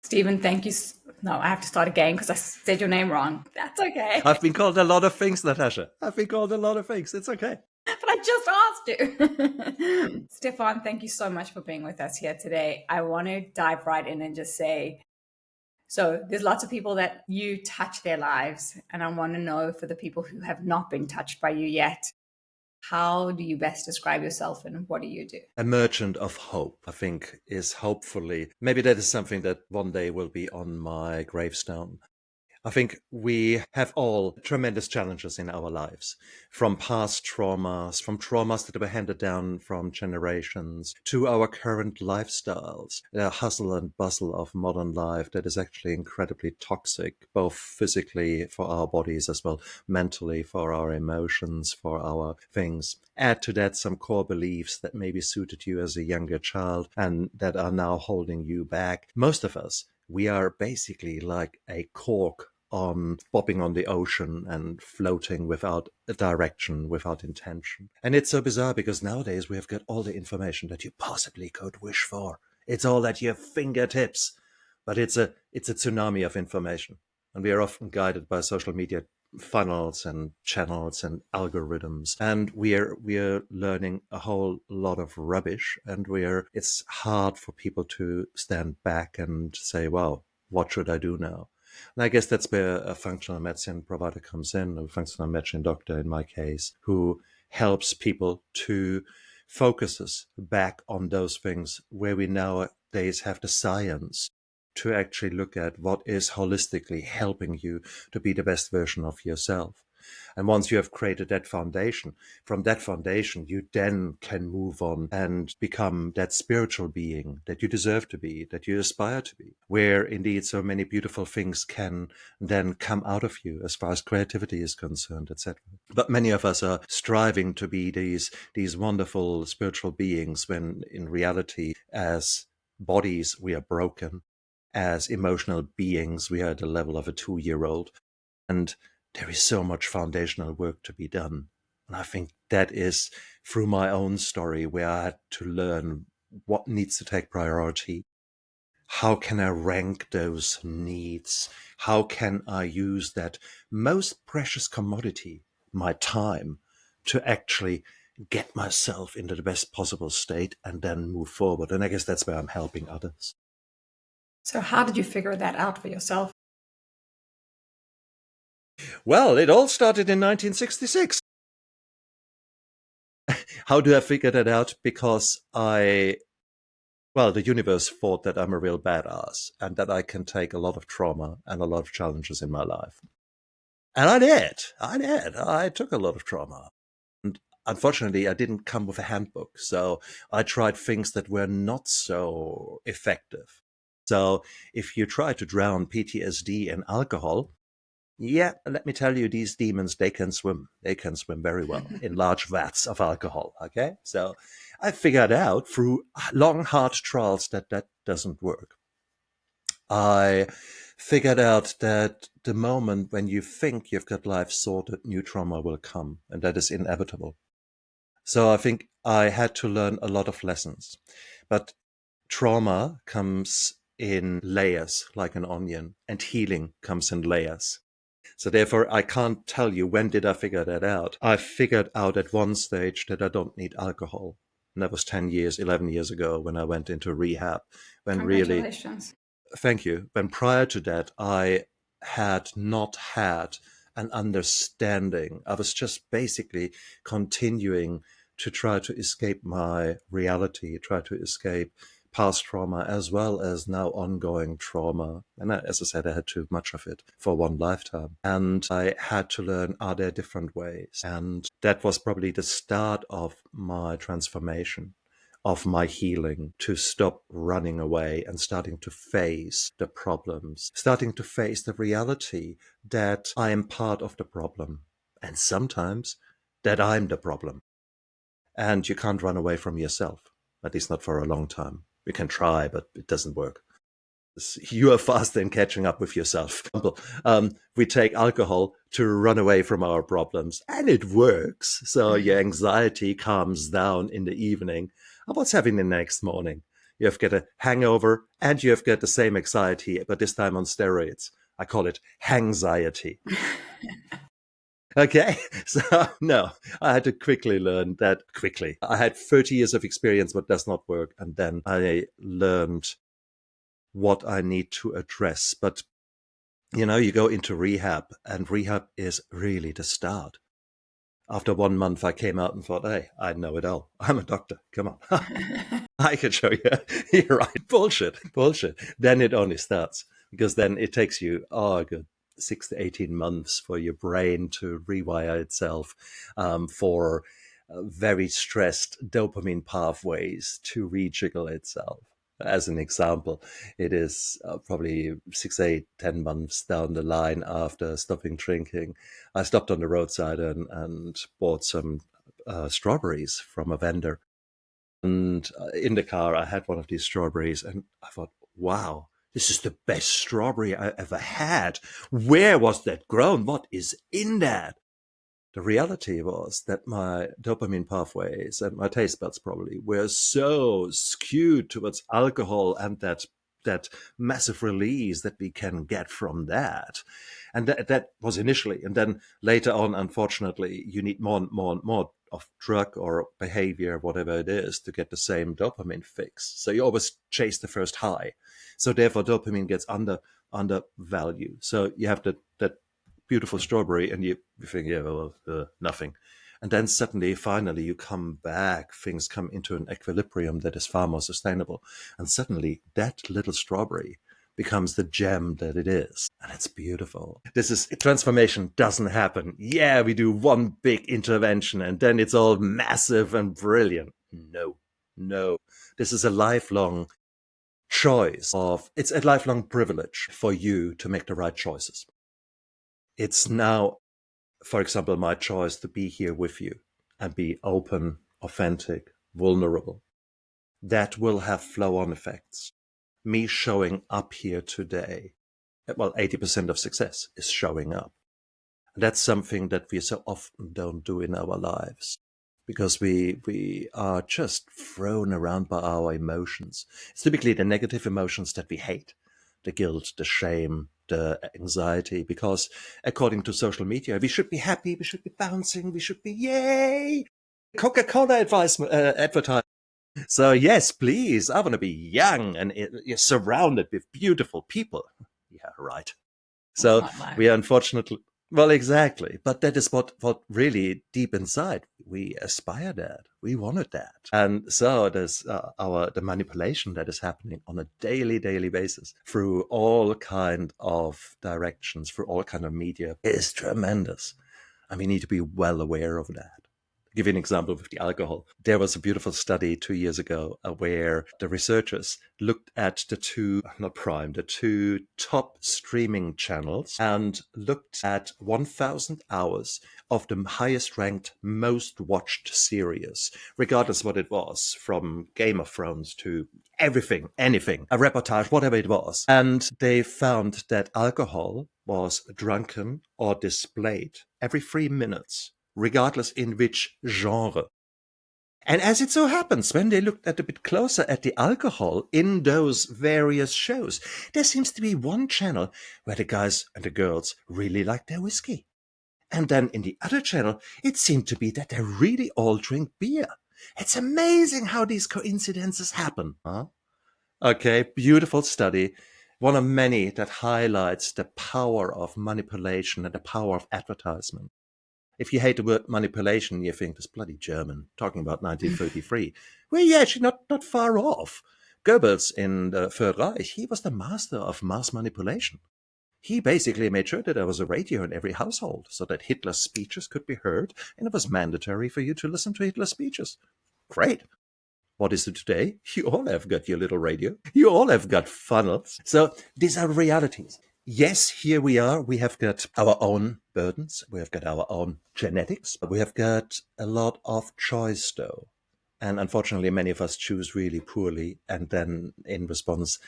Stephen, thank you. No, I have to start again because I said your name wrong. That's okay. I've been called a lot of things, Natasha. I've been called a lot of things. It's okay. But I just asked you. Stefan, thank you so much for being with us here today. I want to dive right in and just say, so there's lots of people that you touch their lives, and I want to know, for the people who have not been touched by you yet, how do you best describe yourself and what do you do? A merchant of hope, I think, is hopefully, maybe that is something that one day will be on my gravestone. I think we have all tremendous challenges in our lives, from past traumas, from traumas that were handed down from generations, to our current lifestyles, the hustle and bustle of modern life that is actually incredibly toxic, both physically for our bodies as well, mentally for our emotions, for our things. Add to that some core beliefs that maybe suited you as a younger child and that are now holding you back. Most of us, we are basically like a cork on bobbing on the ocean and floating without a direction, without intention. And it's so bizarre because nowadays we have got all the information that you possibly could wish for. It's all at your fingertips, but it's a tsunami of information. And we are often guided by social media funnels and channels and algorithms, and we're learning a whole lot of rubbish, and it's hard for people to stand back and say, well, what should I do now? And I guess that's where a functional medicine provider comes in, a functional medicine doctor in my case, who helps people to focus us back on those things where we nowadays have the science to actually look at what is holistically helping you to be the best version of yourself. And once you have created that foundation, from that foundation, you then can move on and become that spiritual being that you deserve to be, that you aspire to be, where indeed so many beautiful things can then come out of you as far as creativity is concerned, etc. But many of us are striving to be these wonderful spiritual beings when in reality, as bodies, we are broken. As emotional beings, we are at the level of a 2-year-old. And there is so much foundational work to be done. And I think that is through my own story where I had to learn what needs to take priority. How can I rank those needs? How can I use that most precious commodity, my time, to actually get myself into the best possible state and then move forward? And I guess that's where I'm helping others. So, how did you figure that out for yourself? Well, it all started in 1966. How do I figure that out? Because the universe thought that I'm a real badass and that I can take a lot of trauma and a lot of challenges in my life. And I did. I took a lot of trauma. And unfortunately, I didn't come with a handbook. So I tried things that were not so effective. So if you try to drown PTSD in alcohol, yeah, let me tell you, these demons, they can swim. They can swim very well in large vats of alcohol, okay? So I figured out through long, hard trials that that doesn't work. I figured out that the moment when you think you've got life sorted, new trauma will come, and that is inevitable. So I think I had to learn a lot of lessons. But trauma comes in layers, like an onion, and healing comes in layers. So therefore, I can't tell you when did I figure that out. I figured out at one stage that I don't need alcohol. And that was 10 years, 11 years ago when I went into rehab. When really, Congratulations. thank you. When prior to that, I had not had an understanding. I was just basically continuing to try to escape my reality, try to escape past trauma as well as now ongoing trauma. And as I said, I had too much of it for one lifetime. And I had to learn, are there different ways? And that was probably the start of my transformation, of my healing, to stop running away and starting to face the problems, starting to face the reality that I am part of the problem. And sometimes that I'm the problem. And you can't run away from yourself, at least not for a long time. You can try, but it doesn't work. You are faster in catching up with yourself. We take alcohol to run away from our problems, and it works. So your anxiety calms down in the evening. And what's happening the next morning? You've got a hangover and you've got the same anxiety, but this time on steroids. I call it hangxiety. Okay, so no, I had to quickly learn that quickly. I had 30 years of experience what does not work, and then I learned what I need to address. But, you go into rehab, and rehab is really the start. After 1 month, I came out and thought, hey, I know it all. I'm a doctor. Come on. I can show you. You're right. Bullshit. Then it only starts, because then it takes you, a good 6 to 18 months for your brain to rewire itself, for very stressed dopamine pathways to rejiggle itself. As an example, it is probably 6, 8, 10 months down the line after stopping drinking. I stopped on the roadside and bought some strawberries from a vendor. And in the car, I had one of these strawberries, and I thought, wow, this is the best strawberry I ever had. Where was that grown? What is in that? The reality was that my dopamine pathways and my taste buds probably were so skewed towards alcohol and that massive release that we can get from that. And that was initially. And then later on, unfortunately, you need more and more and more of drug or behavior, whatever it is, to get the same dopamine fix. So you always chase the first high. So therefore, dopamine gets undervalued. So you have that beautiful strawberry, and you think, yeah, well, nothing. And then suddenly, finally, you come back, things come into an equilibrium that is far more sustainable. And suddenly, that little strawberry becomes the gem that it is. And it's beautiful. Transformation doesn't happen. Yeah, we do one big intervention and then it's all massive and brilliant. No. This is a lifelong choice it's a lifelong privilege for you to make the right choices. It's now, for example, my choice to be here with you and be open, authentic, vulnerable. That will have flow-on effects. Me showing up here today, well, 80% of success is showing up. That's something that we so often don't do in our lives, because we are just thrown around by our emotions. It's typically the negative emotions that we hate, the guilt, the shame, the anxiety, because according to social media, we should be happy, we should be bouncing, we should be, yay! Coca-Cola advertising. So yes, please, I want to be young and you're surrounded with beautiful people. Yeah, right. So we are unfortunately, well, exactly. But that is what really deep inside we aspired at. We wanted that. And so there's the manipulation that is happening on a daily basis through all kind of directions, through all kind of media is tremendous. And we need to be well aware of that. Give you an example with the alcohol. There was a beautiful study 2 years ago where the researchers looked at the two top streaming channels and looked at 1,000 hours of the highest ranked, most watched series, regardless what it was, from Game of Thrones to everything, anything, a reportage, whatever it was. And they found that alcohol was drunken or displayed every 3 minutes, regardless in which genre. And as it so happens, when they looked a bit closer at the alcohol in those various shows, there seems to be one channel where the guys and the girls really like their whiskey. And then in the other channel, it seemed to be that they really all drink beer. It's amazing how these coincidences happen. Huh? Okay, beautiful study. One of many that highlights the power of manipulation and the power of advertisement. If you hate the word manipulation, you think this bloody German talking about 1933. Well, yeah, actually not far off. Goebbels in the Third Reich, he was the master of mass manipulation. He basically made sure that there was a radio in every household so that Hitler's speeches could be heard, and it was mandatory for you to listen to Hitler's speeches. Great. What is it today? You all have got your little radio. You all have got funnels. So these are realities. Yes, here we are. We have got our own burdens. We have got our own genetics. But we have got a lot of choice, though. And unfortunately, many of us choose really poorly. And then in response,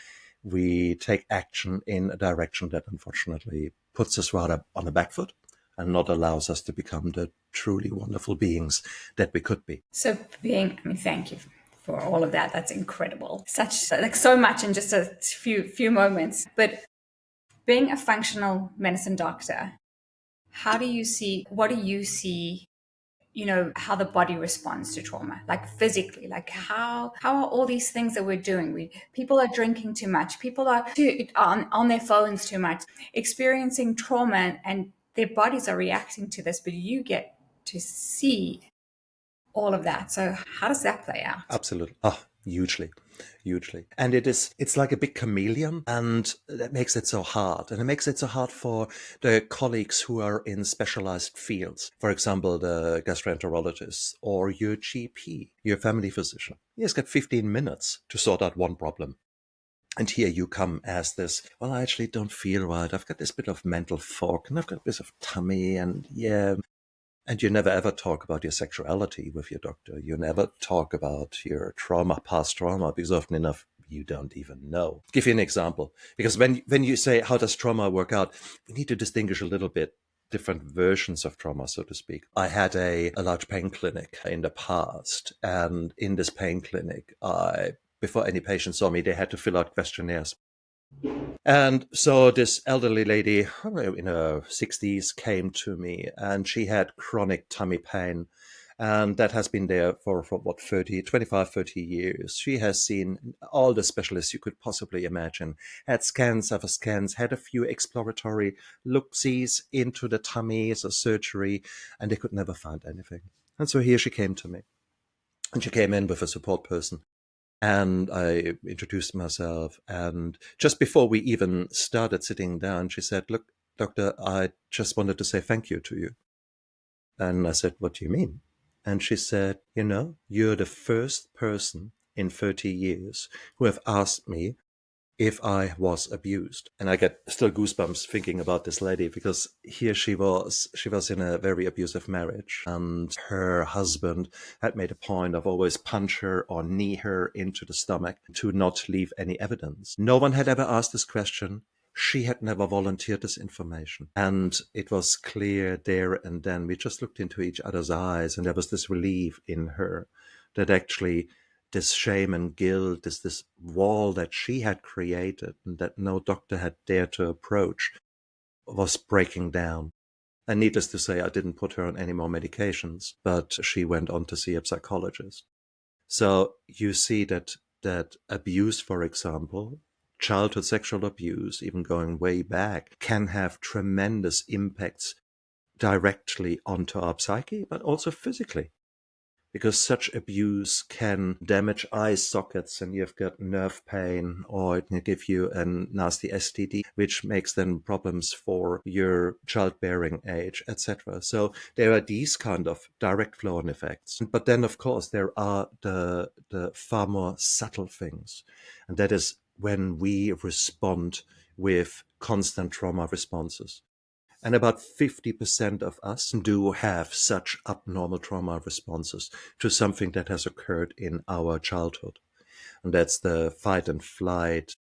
we take action in a direction that unfortunately puts us rather on the back foot and not allows us to become the truly wonderful beings that we could be. So thank you. for all of that. That's incredible. Such like so much in just a few moments. But being a functional medicine doctor, what do you see, how the body responds to trauma, like physically, like how are all these things that we're doing, people are drinking too much, people are on their phones too much, experiencing trauma, and their bodies are reacting to this, but you get to see all of that. So how does that play out? Absolutely. Hugely, hugely. And it's like a big chameleon, and that makes it so hard. And it makes it so hard for the colleagues who are in specialized fields. For example, the gastroenterologist or your GP, your family physician. He has got 15 minutes to sort out one problem. And here you come as this, well, I actually don't feel right. I've got this bit of mental fog, and I've got a bit of tummy, and yeah. And you never ever talk about your sexuality with your doctor. You never talk about your trauma, past trauma, because often enough you don't even know. Give you an example, because when you say how does trauma work out, we need to distinguish a little bit different versions of trauma, so to speak. I had a large pain clinic in the past, and in this pain clinic, before any patient saw me, they had to fill out questionnaires. And so this elderly lady in her 60s came to me, and she had chronic tummy pain. And that has been there for what, 25, 30 years. She has seen all the specialists you could possibly imagine, had scans after scans, had a few exploratory look-sees into the tummies or surgery, and they could never find anything. And so here she came to me. And she came in with a support person. And I introduced myself. And just before we even started sitting down, she said, "Look, doctor, I just wanted to say thank you to you." And I said, "What do you mean?" And she said, "You're the first person in 30 years who have asked me if I was abused." And I get still goosebumps thinking about this lady, because here she was in a very abusive marriage, and her husband had made a point of always punch her or knee her into the stomach to not leave any evidence. No one had ever asked this question. She had never volunteered this information. And it was clear there and then. We just looked into each other's eyes, and there was this relief in her that actually this shame and guilt, this wall that she had created and that no doctor had dared to approach, was breaking down. And needless to say, I didn't put her on any more medications, but she went on to see a psychologist. So you see that abuse, for example, childhood sexual abuse, even going way back, can have tremendous impacts directly onto our psyche, but also physically. Because such abuse can damage eye sockets, and you've got nerve pain, or it can give you a nasty STD, which makes then problems for your childbearing age, etc. So there are these kind of direct flow-on effects. But then, of course, there are the far more subtle things. And that is when we respond with constant trauma responses. And about 50% of us do have such abnormal trauma responses to something that has occurred in our childhood. And that's the fight and flight,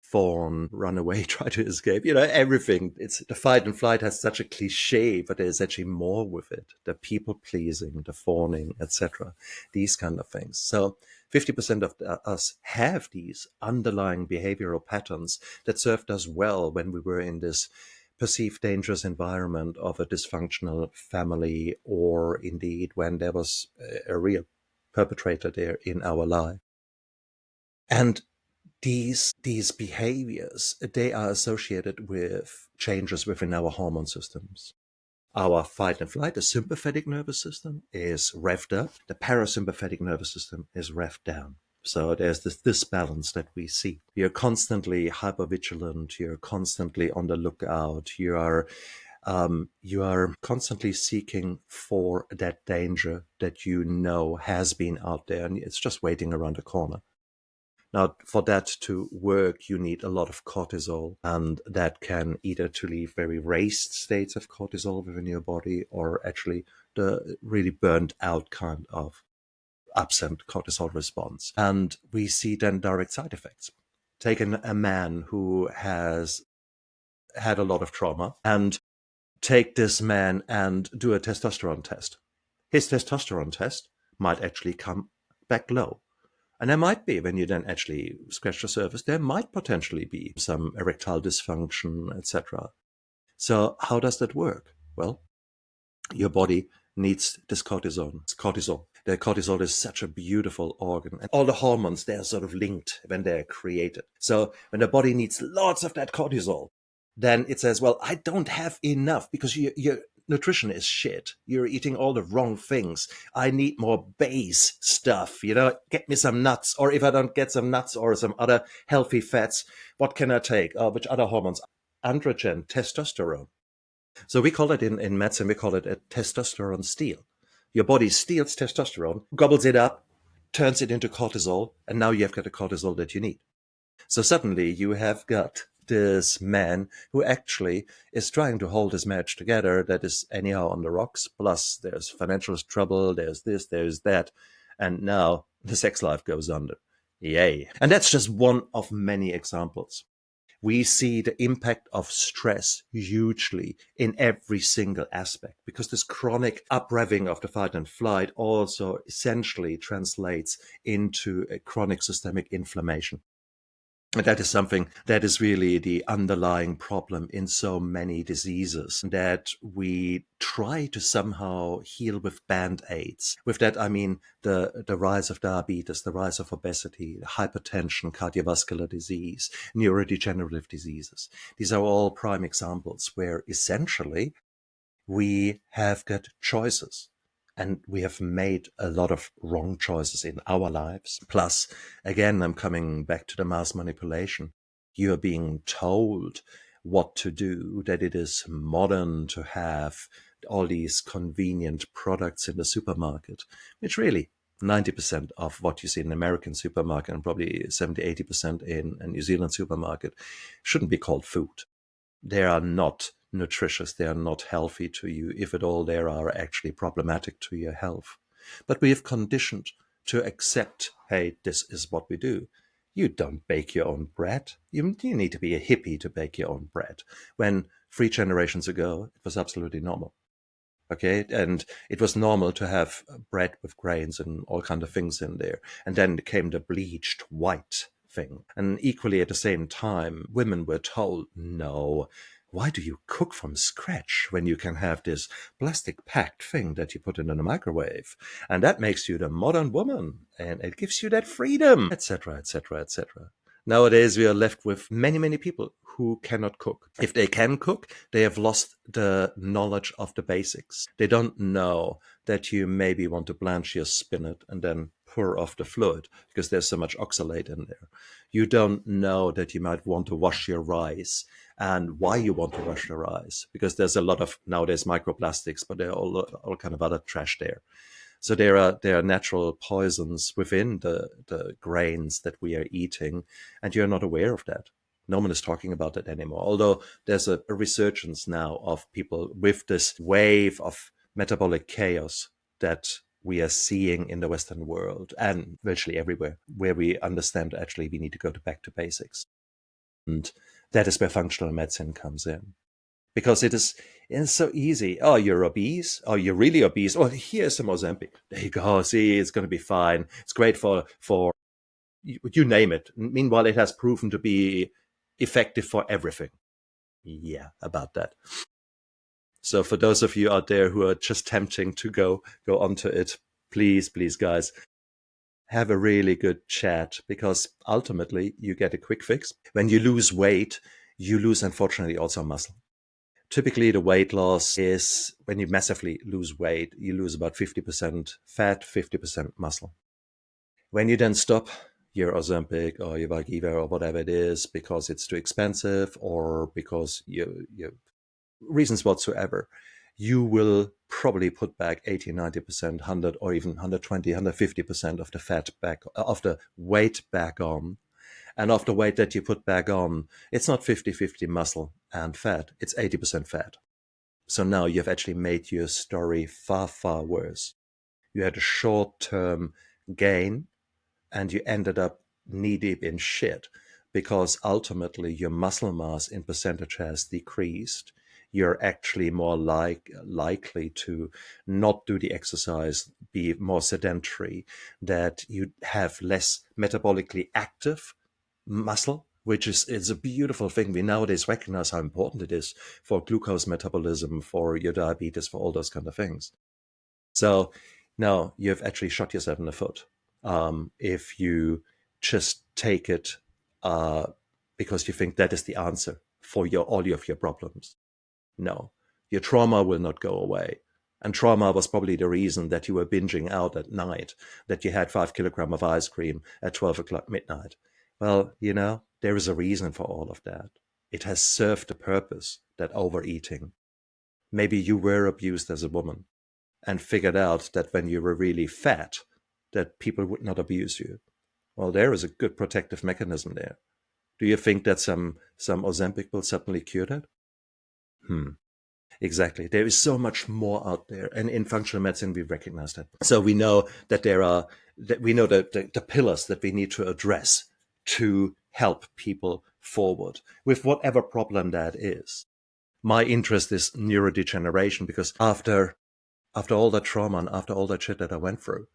fawn, run away, try to escape, everything. It's the fight and flight has such a cliche, but there's actually more with it. The people pleasing, the fawning, etc. These kind of things. So 50% of us have these underlying behavioral patterns that served us well when we were in this perceived dangerous environment of a dysfunctional family, or indeed when there was a real perpetrator there in our life. And these behaviors, they are associated with changes within our hormone systems. Our fight and flight, the sympathetic nervous system, is revved up. The parasympathetic nervous system is revved down. So there's this disbalance that we see. You're constantly hypervigilant. You're constantly on the lookout. You are constantly seeking for that danger that has been out there, and it's just waiting around the corner. Now, for that to work, you need a lot of cortisol, and that can either to leave very raised states of cortisol within your body, or actually the really burnt out kind of absent cortisol response. And we see then direct side effects. Take a man who has had a lot of trauma, and take this man and do a testosterone test. His testosterone test might actually come back low. And there might be, when you then actually scratch the surface, there might potentially be some erectile dysfunction, etc. So how does that work? Well, your body needs this cortisol. It's cortisol. The cortisol is such a beautiful organ. And all the hormones, they're sort of linked when they're created. So when the body needs lots of that cortisol, then it says, well, I don't have enough because your nutrition is shit. You're eating all the wrong things. I need more base stuff. Get me some nuts. Or if I don't get some nuts or some other healthy fats, what can I take? Which other hormones? Androgen, testosterone. So we call it in medicine, we call it a testosterone steal. Your body steals testosterone, gobbles it up, turns it into cortisol, and now you have got the cortisol that you need. So suddenly you have got this man who actually is trying to hold his marriage together that is anyhow on the rocks. Plus there's financial trouble, there's this, there's that. And now the sex life goes under. Yay. And that's just one of many examples. We see the impact of stress hugely in every single aspect because this chronic up-revving of the fight and flight also essentially translates into a chronic systemic inflammation. And that is something that is really the underlying problem in so many diseases that we try to somehow heal with band-aids. With that, I mean the rise of diabetes, the rise of obesity, hypertension, cardiovascular disease, neurodegenerative diseases. These are all prime examples where essentially we have got choices. And we have made a lot of wrong choices in our lives. Plus, again, I'm coming back to the mass manipulation. You are being told what to do, that it is modern to have all these convenient products in the supermarket, which really 90% of what you see in an American supermarket and probably 70-80% in a New Zealand supermarket shouldn't be called food. They are not nutritious, they are not healthy to you. If at all, they are actually problematic to your health. But we have conditioned to accept, hey, this is what we do. You don't bake your own bread. You need to be a hippie to bake your own bread. When 3 generations ago, it was absolutely normal. Okay, and it was normal to have bread with grains and all kind of things in there. And then came the bleached white thing. And equally at the same time, women were told, no, why do you cook from scratch when you can have this plastic packed thing that you put in the microwave? And that makes you the modern woman and it gives you that freedom, etc., etc., etc. Nowadays, we are left with many, many people who cannot cook. If they can cook, they have lost the knowledge of the basics. They don't know that you maybe want to blanch your spinach and then pour off the fluid because there's so much oxalate in there. You don't know that you might want to wash your rice and why you want to wash the rice because there's a lot of nowadays microplastics, but there are all kind of other trash there. So there are natural poisons within the grains that we are eating, and you're not aware of that. No one is talking about that anymore. Although there's a resurgence now of people with this wave of metabolic chaos that we are seeing in the Western world and virtually everywhere, where we understand actually we need to go back to basics. And that is where functional medicine comes in. Because it's so easy. Oh, you're obese. Oh, you're really obese. Oh, here's some Ozempic. There you go. See, it's going to be fine. It's great for you name it. Meanwhile, it has proven to be effective for everything. Yeah, about that. So for those of you out there who are just tempting to go onto it, please, guys, have a really good chat because ultimately you get a quick fix. When you lose weight, you lose, unfortunately, also muscle. Typically, the weight loss is when you massively lose weight, you lose about 50% fat, 50% muscle. When you then stop your Ozempic or your Valgiva or whatever it is because it's too expensive or because you reasons whatsoever, you will probably put back 80, 90%, 100 or even 120, 150% of the fat back, of the weight back on. And of the weight that you put back on, it's not 50-50 muscle and fat, it's 80% fat. So now you've actually made your story far, far worse. You had a short-term gain and you ended up knee-deep in shit because ultimately your muscle mass in percentage has decreased. you're actually more likely to not do the exercise, be more sedentary, that you have less metabolically active muscle, which is a beautiful thing. We nowadays recognize how important it is for glucose metabolism, for your diabetes, for all those kind of things. So now you've actually shot yourself in the foot if you just take it because you think that is the answer for all of your problems. No, your trauma will not go away. And trauma was probably the reason that you were binging out at night, that you had 5 kilograms of ice cream at 12 o'clock midnight. Well, there is a reason for all of that. It has served the purpose, that overeating. Maybe you were abused as a woman and figured out that when you were really fat, that people would not abuse you. Well, there is a good protective mechanism there. Do you think that some Ozempic will suddenly cure that? Exactly. There is so much more out there. And in functional medicine, we recognize that. So we know that we know the pillars that we need to address to help people forward with whatever problem that is. My interest is neurodegeneration because after all that trauma and after all that shit that I went through,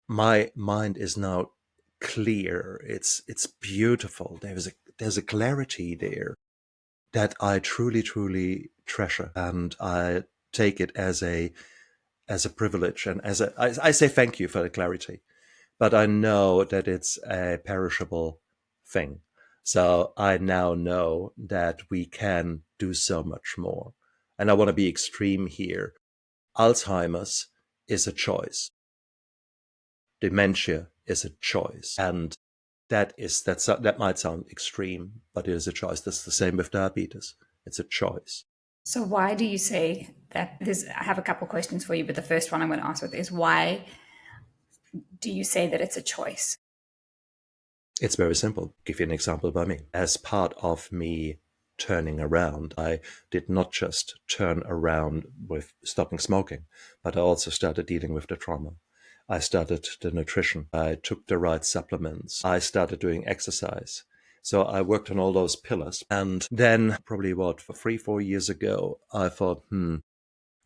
my mind is now clear. It's beautiful. There's a clarity there that I truly, truly treasure, and I take it as a privilege, and I say thank you for the clarity, but I know that it's a perishable thing. So I now know that we can do so much more, and I want to be extreme here. Alzheimer's is a choice. Dementia is a choice, and that might sound extreme, but it is a choice. That's the same with diabetes. It's a choice. So why do you say that? I have a couple questions for you, but the first one I'm going to ask with is, why do you say that it's a choice? It's very simple. I'll give you an example by me. As part of me turning around, I did not just turn around with stopping smoking, but I also started dealing with the trauma. I started the nutrition. I took the right supplements. I started doing exercise. So I worked on all those pillars. And then probably for 3-4 years ago, I thought,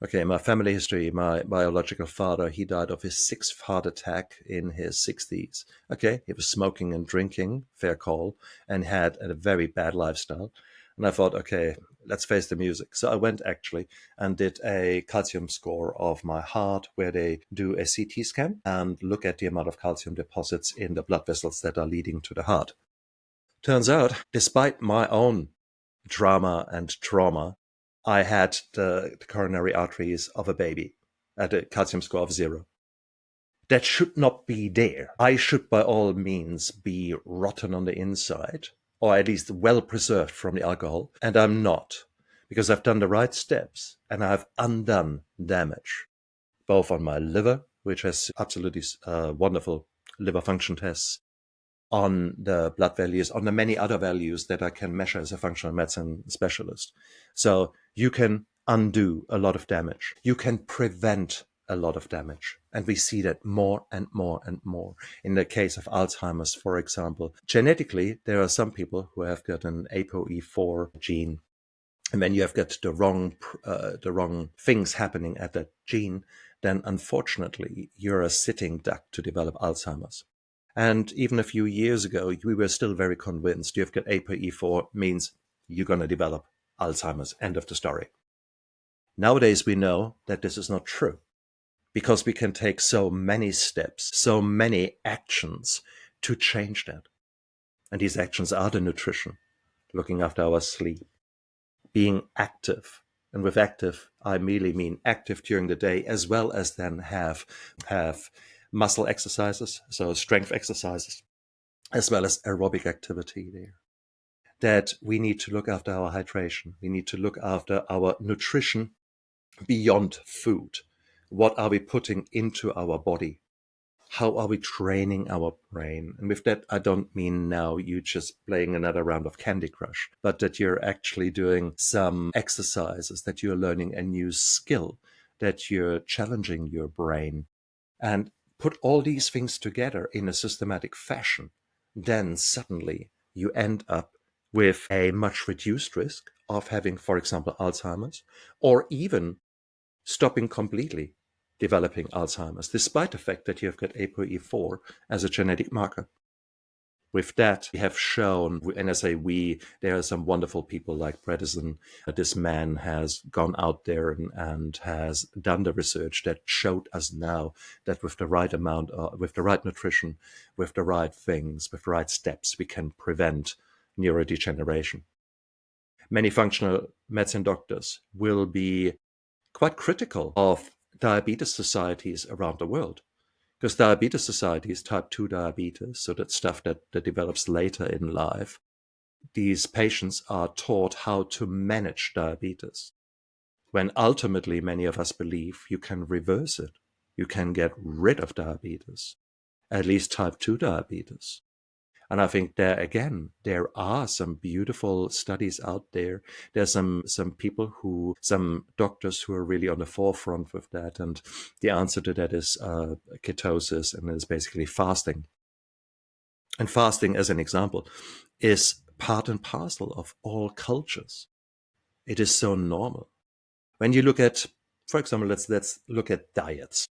okay, my family history, my biological father, he died of his 6th heart attack in his 60s. Okay, he was smoking and drinking, fair call, and had a very bad lifestyle. And I thought, okay, let's face the music. So I went actually and did a calcium score of my heart, where they do a CT scan and look at the amount of calcium deposits in the blood vessels that are leading to the heart. Turns out, despite my own drama and trauma, I had the coronary arteries of a baby at a calcium score of 0. That should not be there. I should by all means be rotten on the inside, or at least well preserved from the alcohol, and I'm not, because I've done the right steps and I've undone damage, both on my liver, which has absolutely wonderful liver function tests, on the blood values, on the many other values that I can measure as a functional medicine specialist. So you can undo a lot of damage. You can prevent a lot of damage. And we see that more and more and more. In the case of Alzheimer's, for example, genetically, there are some people who have got an ApoE4 gene. And when you have got the wrong things happening at that gene, then unfortunately, you're a sitting duck to develop Alzheimer's. And even a few years ago, we were still very convinced you've got ApoE4 means you're going to develop Alzheimer's. End of the story. Nowadays, we know that this is not true, because we can take so many steps, so many actions to change that. And these actions are the nutrition, looking after our sleep, being active. And with active, I merely mean active during the day, as well as then have muscle exercises, so strength exercises, as well as aerobic activity there. That we need to look after our hydration. We need to look after our nutrition beyond food. What are we putting into our body? How are we training our brain? And with that, I don't mean now you just playing another round of Candy Crush, but that you're actually doing some exercises, that you're learning a new skill, that you're challenging your brain. And put all these things together in a systematic fashion, then suddenly you end up with a much reduced risk of having, for example, Alzheimer's, or even stopping completely developing Alzheimer's, despite the fact that you've got ApoE4 as a genetic marker. With that, we have shown, and I say we, there are some wonderful people like Bredesen. This man has gone out there and has done the research that showed us now that with the right amount, with the right nutrition, with the right things, with the right steps, we can prevent neurodegeneration. Many functional medicine doctors will be quite critical of diabetes societies around the world. Because diabetes societies, type 2 diabetes, so that stuff that develops later in life, these patients are taught how to manage diabetes. When ultimately many of us believe you can reverse it. You can get rid of diabetes, at least type 2 diabetes. And I think there again, there are some beautiful studies out there. There's some people some doctors who are really on the forefront with that. And the answer to that is ketosis, and it's basically fasting. And fasting, as an example, is part and parcel of all cultures. It is so normal. When you look at, for example, let's look at diets.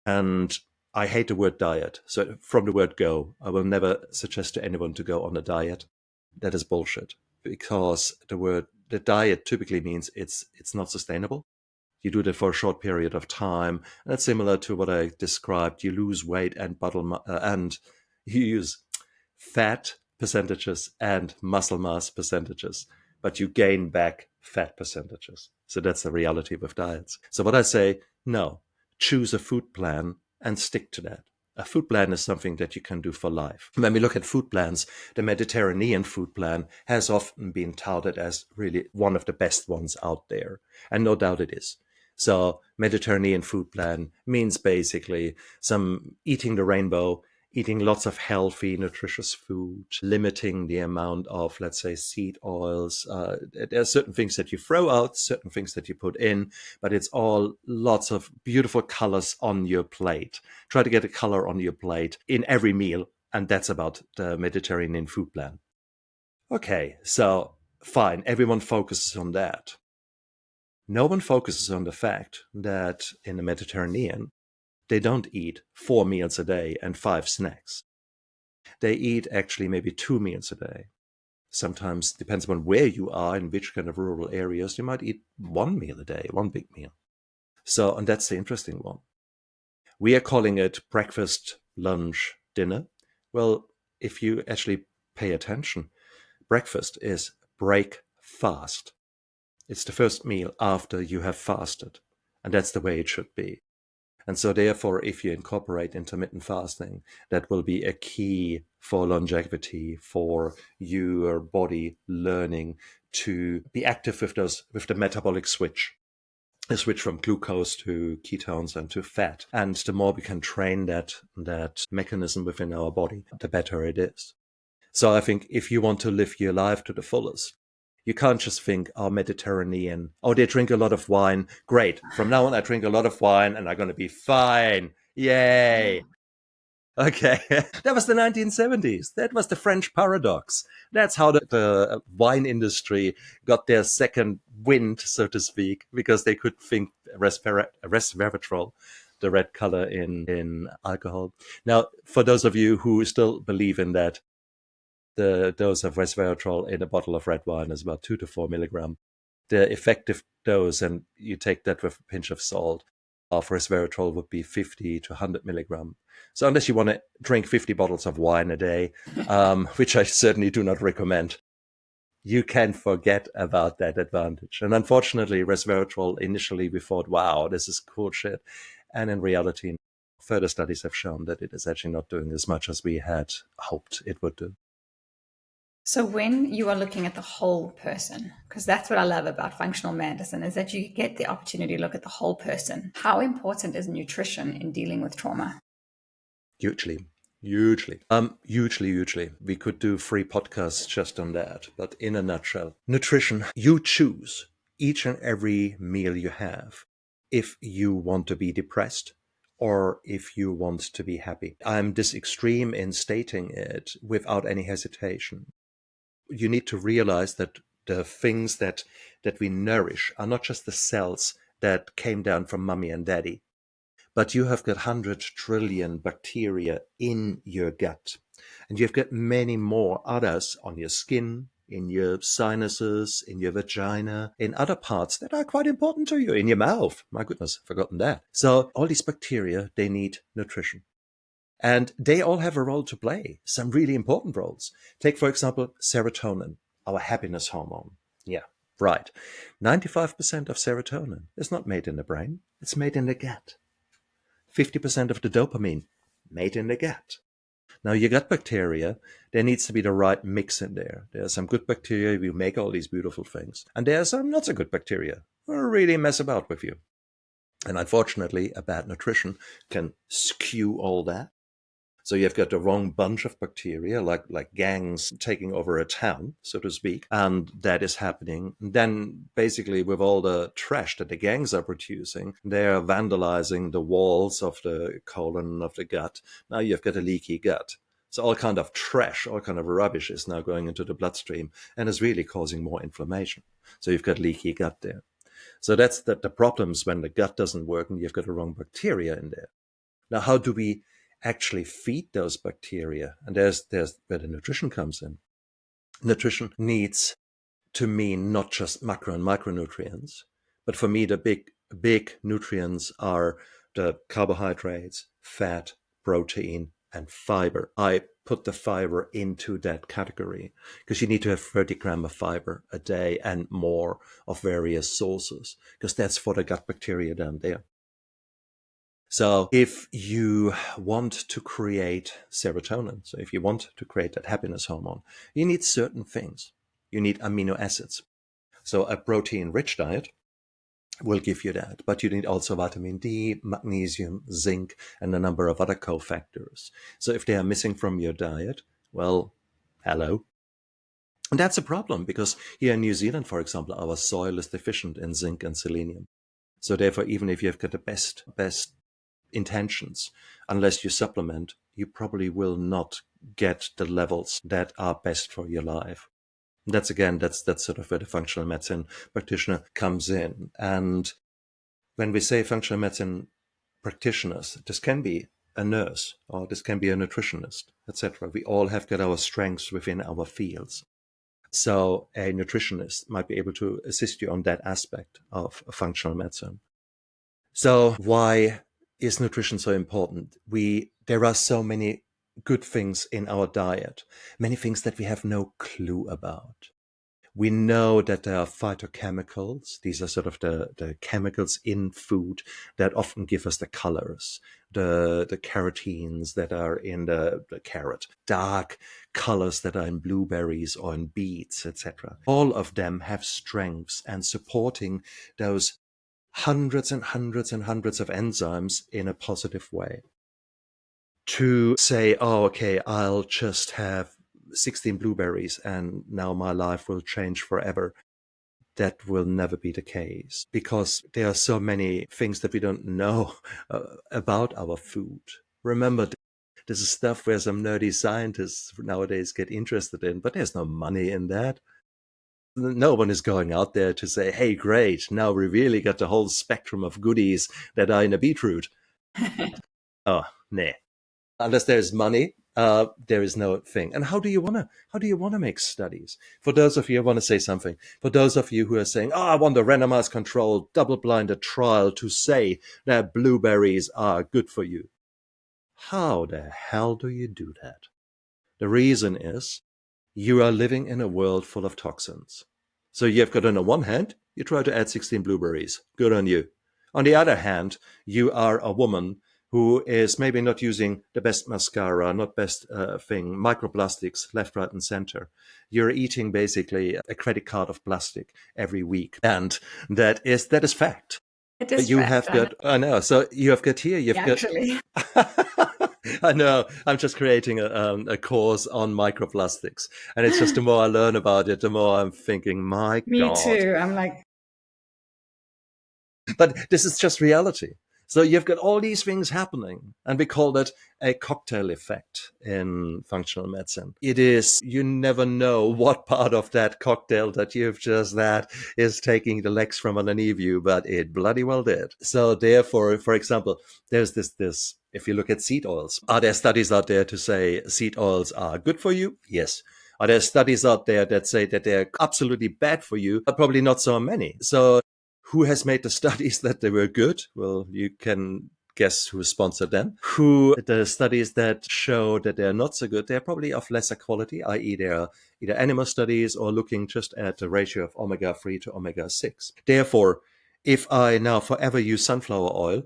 And I hate the word diet. So from the word go, I will never suggest to anyone to go on a diet. That is bullshit, because the diet typically means it's not sustainable. You do that for a short period of time. And that's similar to what I described. You lose weight and you use fat percentages and muscle mass percentages, but you gain back fat percentages. So that's the reality with diets. So what I say, no, choose a food plan and stick to that. A food plan is something that you can do for life. When we look at food plans, the Mediterranean food plan has often been touted as really one of the best ones out there. And no doubt it is. So Mediterranean food plan means basically some eating the rainbow, eating lots of healthy, nutritious food, limiting the amount of, let's say, seed oils. There are certain things that you throw out, certain things that you put in, but it's all lots of beautiful colors on your plate. Try to get a color on your plate in every meal, and that's about the Mediterranean food plan. Okay, so fine, everyone focuses on that. No one focuses on the fact that in the Mediterranean, they don't eat 4 meals a day and 5 snacks. They eat actually maybe 2 meals a day. Sometimes, depends on where you are, in which kind of rural areas, you might eat 1 meal a day, one big meal. So, and that's the interesting one. We are calling it breakfast, lunch, dinner. Well, if you actually pay attention, breakfast is break fast. It's the first meal after you have fasted. And that's the way it should be. And so therefore, if you incorporate intermittent fasting, that will be a key for longevity, for your body learning to be active with the metabolic switch, a switch from glucose to ketones and to fat. And the more we can train that mechanism within our body, the better it is. So I think if you want to live your life to the fullest, you can't just think, oh, Mediterranean, oh, they drink a lot of wine. Great. From now on, I drink a lot of wine and I'm going to be fine. Yay. Okay. That was the 1970s. That was the French paradox. That's how the wine industry got their second wind, so to speak, because they could think resveratrol, the red color in alcohol. Now, for those of you who still believe in that, the dose of resveratrol in a bottle of red wine is about 2 to 4 milligram. The effective dose, and you take that with a pinch of salt, of resveratrol would be 50 to 100 milligram. So unless you want to drink 50 bottles of wine a day, which I certainly do not recommend, you can forget about that advantage. And unfortunately, resveratrol, initially we thought, wow, this is cool shit. And in reality, further studies have shown that it is actually not doing as much as we had hoped it would do. So when you are looking at the whole person, because that's what I love about functional medicine, is that you get the opportunity to look at the whole person. How important is nutrition in dealing with trauma? Hugely. Hugely. We could do 3 podcasts just on that. But in a nutshell, nutrition, you choose each and every meal you have if you want to be depressed or if you want to be happy. I'm this extreme in stating it without any hesitation. You need to realize that The things that we nourish are not just the cells that came down from mommy and daddy, but you have got 100 trillion bacteria in your gut. And you've got many more others on your skin, in your sinuses, in your vagina, in other parts that are quite important to you, in your mouth. My goodness, forgotten that. So all these bacteria, they need nutrition. And they all have a role to play, some really important roles. Take, for example, serotonin, our happiness hormone. Yeah, right. 95% of serotonin is not made in the brain, it's made in the gut. 50% of the dopamine made in the gut. Now, your gut bacteria, there needs to be the right mix in there. There are some good bacteria who make all these beautiful things, and there are some not so good bacteria who really mess about with you. And unfortunately, a bad nutrition can skew all that. So you've got the wrong bunch of bacteria, like gangs taking over a town, so to speak, and that is happening. Then basically with all the trash that the gangs are producing, they are vandalizing the walls of the colon, of the gut. Now you've got a leaky gut. So all kind of trash, all kind of rubbish is now going into the bloodstream and is really causing more inflammation. So you've got leaky gut there. So that's the problems when the gut doesn't work and you've got the wrong bacteria in there. Now, how do we actually feed those bacteria? And there's where the nutrition comes in. Nutrition needs to mean not just macro and micronutrients, but for me, the big nutrients are the carbohydrates, fat, protein, and fiber. I put the fiber into that category because you need to have 30 grams of fiber a day and more of various sources, because that's for the gut bacteria down there. So if you want to create serotonin, so if you want to create that happiness hormone, you need certain things. You need amino acids. So a protein-rich diet will give you that, but you need also vitamin D, magnesium, zinc, and a number of other cofactors. So if they are missing from your diet, well, hello. And that's a problem because here in New Zealand, for example, our soil is deficient in zinc and selenium. So therefore, even if you've got the best intentions, unless you supplement, you probably will not get the levels that are best for your life. That's sort of where the functional medicine practitioner comes in. And when we say functional medicine practitioners, this can be a nurse or this can be a nutritionist, etc. We all have got our strengths within our fields. So a nutritionist might be able to assist you on that aspect of functional medicine. So why is nutrition so important? There are so many good things in our diet, many things that we have no clue about. We know that there are phytochemicals. These are sort of the chemicals in food that often give us the colors, the carotenes that are in the carrot, dark colors that are in blueberries or in beets, etc. All of them have strengths and supporting those hundreds and hundreds and hundreds of enzymes in a positive way. To say, oh, okay, I'll just have 16 blueberries and now my life will change forever. That will never be the case because there are so many things that we don't know about our food. Remember, this is stuff where some nerdy scientists nowadays get interested in, but there's no money in that. No one is going out there to say, hey, great, now we really got the whole spectrum of goodies that are in a beetroot. Oh, nah. Unless there's money, there is no thing. And how do you want to make studies? For those of you, I want to say something. For those of you who are saying, oh, I want a randomized controlled, double-blinded trial to say that blueberries are good for you. How the hell do you do that? The reason is you are living in a world full of toxins. So you've got on the one hand, you try to add 16 blueberries. Good on you. On the other hand, you are a woman who is maybe not using the best mascara, not best thing, microplastics left, right, and center. You're eating basically a credit card of plastic every week. And that is fact. It is You fact, have got, I know. So you have got here, you've actually. I know. I'm just creating a course on microplastics, and it's just the more I learn about it, the more I'm thinking, my Me God. too. I'm like, But this is just reality. So you've got all these things happening, and we call that a cocktail effect in functional medicine. It is, you never know what part of that cocktail that you've just had is taking the legs from underneath you, but it bloody well did. So therefore, for example, there's this, if you look at seed oils, are there studies out there to say seed oils are good for you? Yes. Are there studies out there that say that they're absolutely bad for you? But probably not so many. So who has made the studies that they were good? Well, you can guess who sponsored them. Who the studies that show that they're not so good, they're probably of lesser quality, i.e. they're either animal studies or looking just at the ratio of omega-3 to omega-6. Therefore, if I now forever use sunflower oil,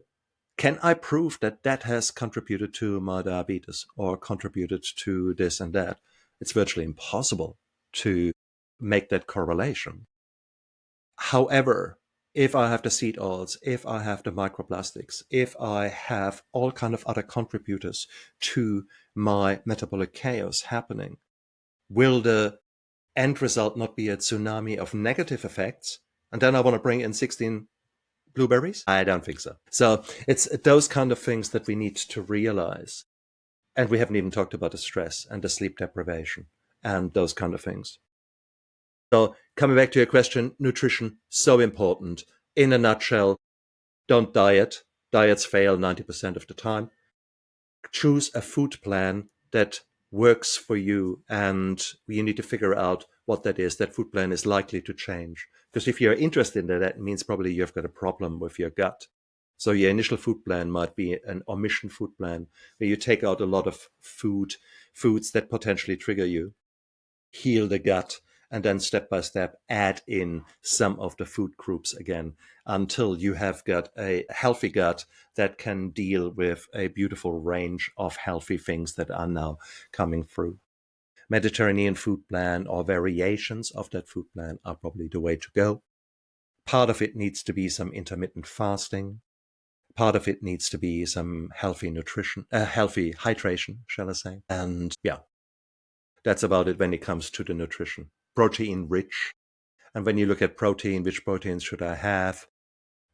can I prove that that has contributed to my diabetes or contributed to this and that? It's virtually impossible to make that correlation. However, if I have the seed oils, if I have the microplastics, if I have all kind of other contributors to my metabolic chaos happening, will the end result not be a tsunami of negative effects? And then I want to bring in 16 blueberries? I don't think so. So it's those kind of things that we need to realize. And we haven't even talked about the stress and the sleep deprivation and those kind of things. So coming back to your question, nutrition, so important. In a nutshell, don't diet. Diets fail 90% of the time. Choose a food plan that works for you, and you need to figure out what that is. That food plan is likely to change. Because if you're interested in that, that means probably you've got a problem with your gut. So your initial food plan might be an omission food plan, where you take out a lot of foods that potentially trigger you, heal the gut, and then step by step add in some of the food groups again until you have got a healthy gut that can deal with a beautiful range of healthy things that are now coming through. Mediterranean food plan or variations of that food plan are probably the way to go. Part of it needs to be some intermittent fasting. Part of it needs to be some healthy nutrition, healthy hydration, shall I say. And yeah, that's about it when it comes to the nutrition. Protein rich. And when you look at protein, which proteins should I have?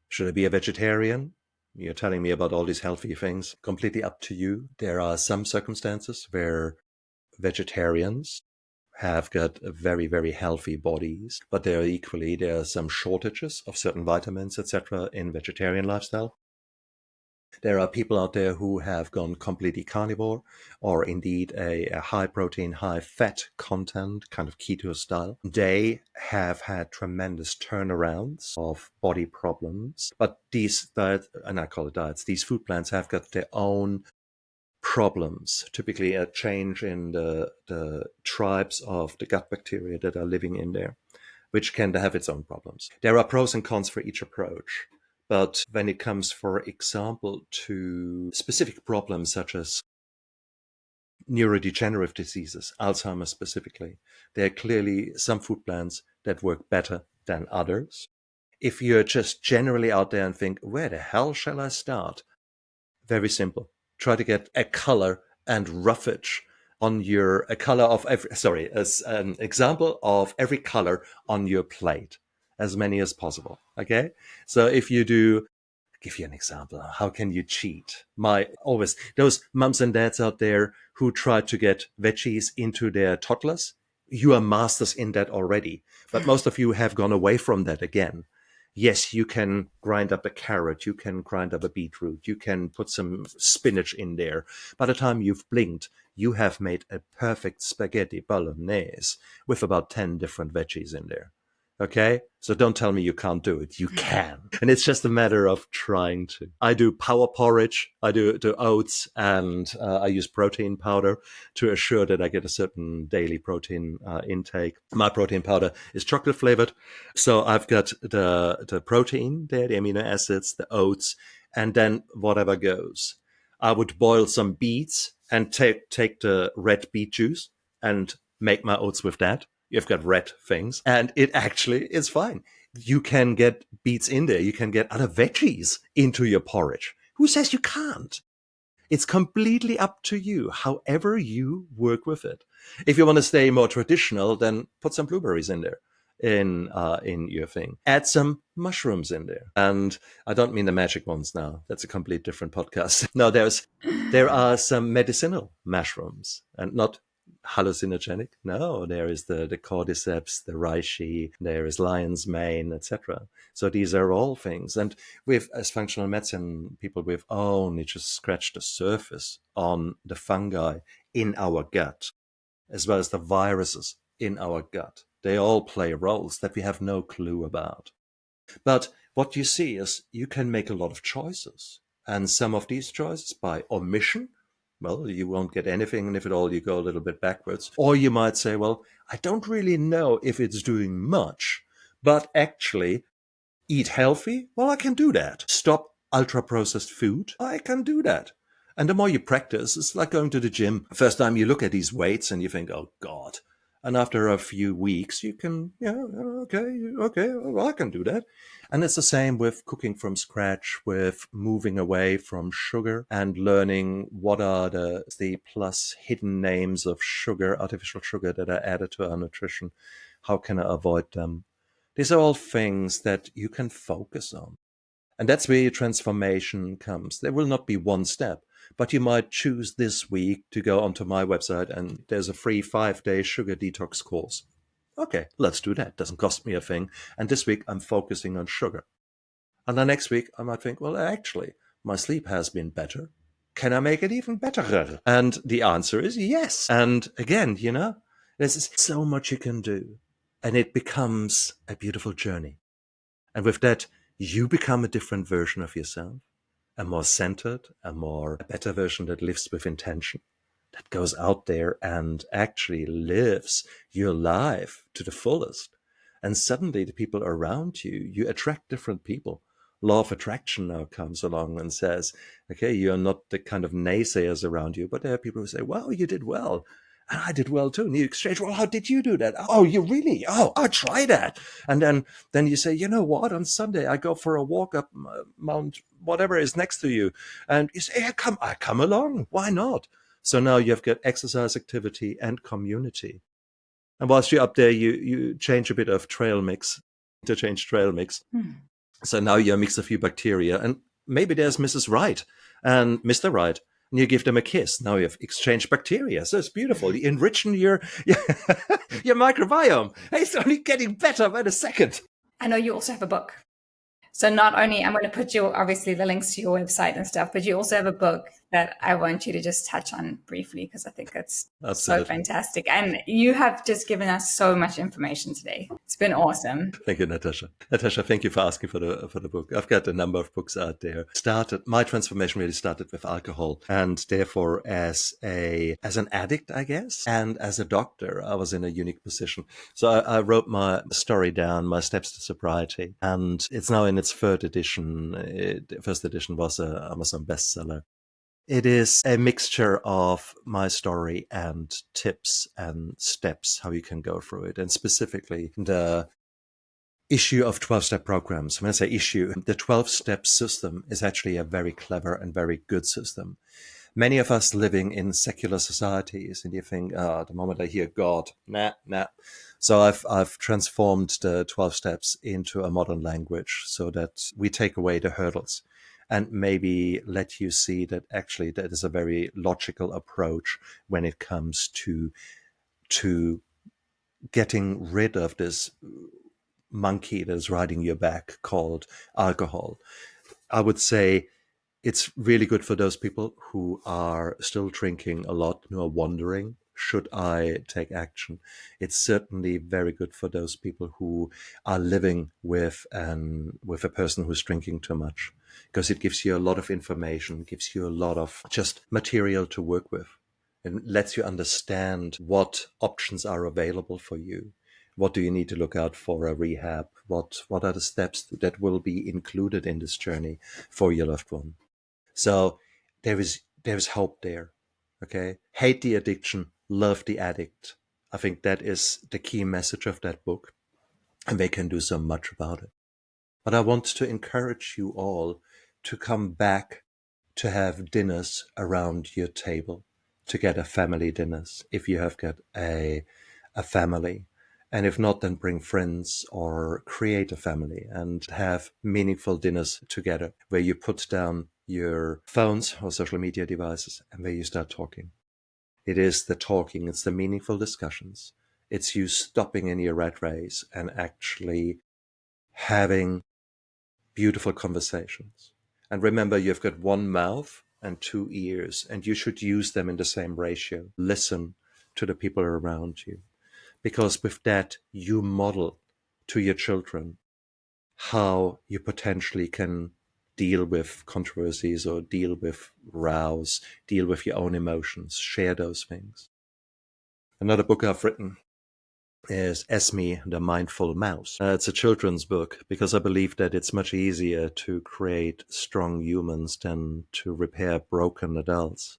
Should I be a vegetarian? You're telling me about all these healthy things. Completely up to you. There are some circumstances where vegetarians have got very, very healthy bodies, but there are some shortages of certain vitamins, etc., in vegetarian lifestyle. There are people out there who have gone completely carnivore, or indeed a high protein, high fat content, kind of keto style. They have had tremendous turnarounds of body problems. But these diets, and I call it diets, these food plans have got their own problems, typically a change in the tribes of the gut bacteria that are living in there, which can have its own problems. There are pros and cons for each approach. But when it comes, for example, to specific problems such as neurodegenerative diseases, Alzheimer's specifically, there are clearly some food plans that work better than others. If you're just generally out there and think, where the hell shall I start? Very simple. Try to get a color and roughage on a color of every, sorry, as an example of every color on your plate, as many as possible. Okay. So if you do, give you an example. How can you cheat? Always those mums and dads out there who try to get veggies into their toddlers. You are masters in that already, but most of you have gone away from that again. Yes, you can grind up a carrot, you can grind up a beetroot, you can put some spinach in there. By the time you've blinked, you have made a perfect spaghetti bolognese with about 10 different veggies in there. Okay? So don't tell me you can't do it. You can. And it's just a matter of trying to. I do power porridge. I do oats, and I use protein powder to assure that I get a certain daily protein intake. My protein powder is chocolate flavored. So I've got the protein there, the amino acids, the oats, and then whatever goes. I would boil some beets and take the red beet juice and make my oats with that. You've got red things, and it actually is fine. You can get beets in there. You can get other veggies into your porridge. Who says you can't? It's completely up to you, however you work with it. If you want to stay more traditional, then put some blueberries in there. in your thing. Add some mushrooms in there, and I don't mean the magic ones now. That's a complete different podcast. No, there are some medicinal mushrooms, and not hallucinogenic. No, there is the cordyceps, the reishi, there is lion's mane, etc. So these are all things. And with as functional medicine people, we've only just scratched the surface on the fungi in our gut, as well as the viruses in our gut. They all play roles that we have no clue about. But what you see is you can make a lot of choices. And some of these choices by omission, well, you won't get anything. And if at all, you go a little bit backwards. Or you might say, well, I don't really know if it's doing much, but actually eat healthy. Well, I can do that. Stop ultra processed food. I can do that. And the more you practice, it's like going to the gym. First time you look at these weights and you think, oh God. And after a few weeks, you can, okay, well, I can do that. And it's the same with cooking from scratch, with moving away from sugar and learning what are the plus hidden names of sugar, artificial sugar that are added to our nutrition. How can I avoid them? These are all things that you can focus on. And that's where your transformation comes. There will not be one step, but you might choose this week to go onto my website and there's a free 5-day sugar detox course. Okay, let's do that. Doesn't cost me a thing. And this week I'm focusing on sugar. And the next week I might think, well, actually, my sleep has been better. Can I make it even better? And the answer is yes. And again, there's so much you can do. And it becomes a beautiful journey. And with that, you become a different version of yourself, a more centered, a better version that lives with intention, that goes out there and actually lives your life to the fullest. And suddenly the people around you, you attract different people. Law of attraction now comes along and says, okay, you're not the kind of naysayers around you, but there are people who say, well, you did well. And I did well too. And you exchange, well, how did you do that? Oh, you really? Oh, I'll try that. And then you say, you know what? On Sunday, I go for a walk up Mount, whatever is next to you. And you say, I come along. Why not? So now you've got exercise, activity, and community. And whilst you're up there, you change a bit of trail mix, interchange trail mix. So now you mix a few bacteria, and maybe there's Mrs. Right and Mr. Right, and you give them a kiss. Now you've exchanged bacteria, so it's beautiful. You're enriching your your microbiome. It's only getting better by the second. I know you also have a book. So not only I'm going to put obviously the links to your website and stuff, but you also have a book that I want you to just touch on briefly because I think it's so fantastic. And you have just given us so much information today. It's been awesome. Thank you, Natasha. Natasha, thank you for asking for the book. I've got a number of books out there. My transformation really started with alcohol, and therefore as an addict, I guess, and as a doctor, I was in a unique position. So I wrote my story down, my steps to sobriety, and it's now in its third edition. First edition was an Amazon bestseller. It is a mixture of my story and tips and steps, how you can go through it. And specifically, the issue of 12-step programs. When I say issue, the 12-step system is actually a very clever and very good system. Many of us living in secular societies, and you think, the moment I hear God, nah. So I've transformed the 12 steps into a modern language so that we take away the hurdles and maybe let you see that actually that is a very logical approach when it comes to getting rid of this monkey that is riding your back called alcohol. I would say it's really good for those people who are still drinking a lot, who are wondering, should I take action? It's certainly very good for those people who are living with a person who's drinking too much, because it gives you a lot of information, gives you a lot of just material to work with, and lets you understand what options are available for you. What do you need to look out for a rehab? What are the steps that will be included in this journey for your loved one? So there is hope there. Okay. Hate the addiction, love the addict. I think that is the key message of that book, and they can do so much about it. But I want to encourage you all to come back to have dinners around your table, to get a family dinners if you have got a family, And if not, then bring friends or create a family and have meaningful dinners together where you put down your phones or social media devices and where you start talking. It is the talking, it's the meaningful discussions. It's you stopping in your rat race and actually having beautiful conversations. And remember, you've got one mouth and two ears, and you should use them in the same ratio. Listen to the people around you, because with that, you model to your children how you potentially can deal with controversies or deal with rows, deal with your own emotions, share those things. Another book I've written is Esme, the Mindful Mouse. It's a children's book because I believe that it's much easier to create strong humans than to repair broken adults.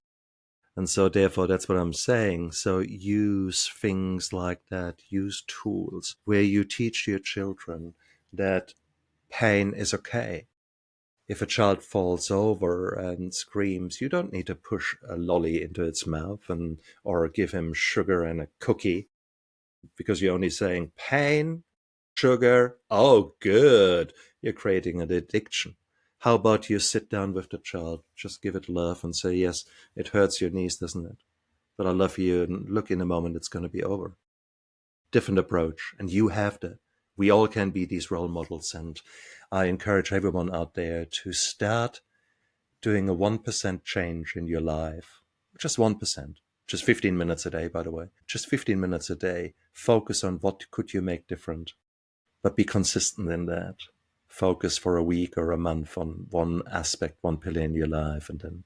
And so therefore, that's what I'm saying. So use things like that, use tools where you teach your children that pain is okay. If a child falls over and screams, you don't need to push a lolly into its mouth or give him sugar and a cookie, because you're only saying pain, sugar, oh, good. You're creating an addiction. How about you sit down with the child, just give it love and say, yes, it hurts your knees, doesn't it? But I love you, and look, in a moment, it's going to be over. Different approach. And you have that. We all can be these role models. And I encourage everyone out there to start doing a 1% change in your life. Just 1%. Just 15 minutes a day, by the way. Just 15 minutes a day. Focus on what could you make different, but be consistent in that. Focus for a week or a month on one aspect, one pillar in your life, and then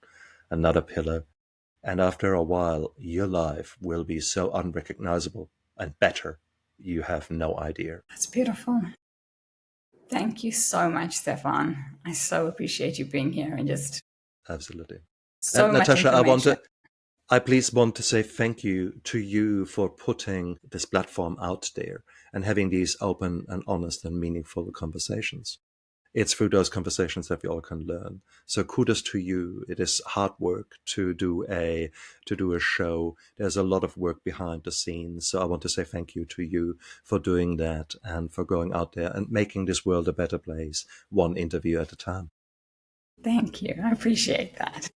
another pillar. And after a while, your life will be so unrecognizable and better. You have no idea. That's beautiful. Thank you so much, Stephan. I so appreciate you being here and just Absolutely. so And much Natasha, information. I please want to say thank you to you for putting this platform out there and having these open and honest and meaningful conversations. It's through those conversations that we all can learn. So kudos to you. It is hard work to do a show. There's a lot of work behind the scenes. So I want to say thank you to you for doing that and for going out there and making this world a better place, one interview at a time. Thank you. I appreciate that.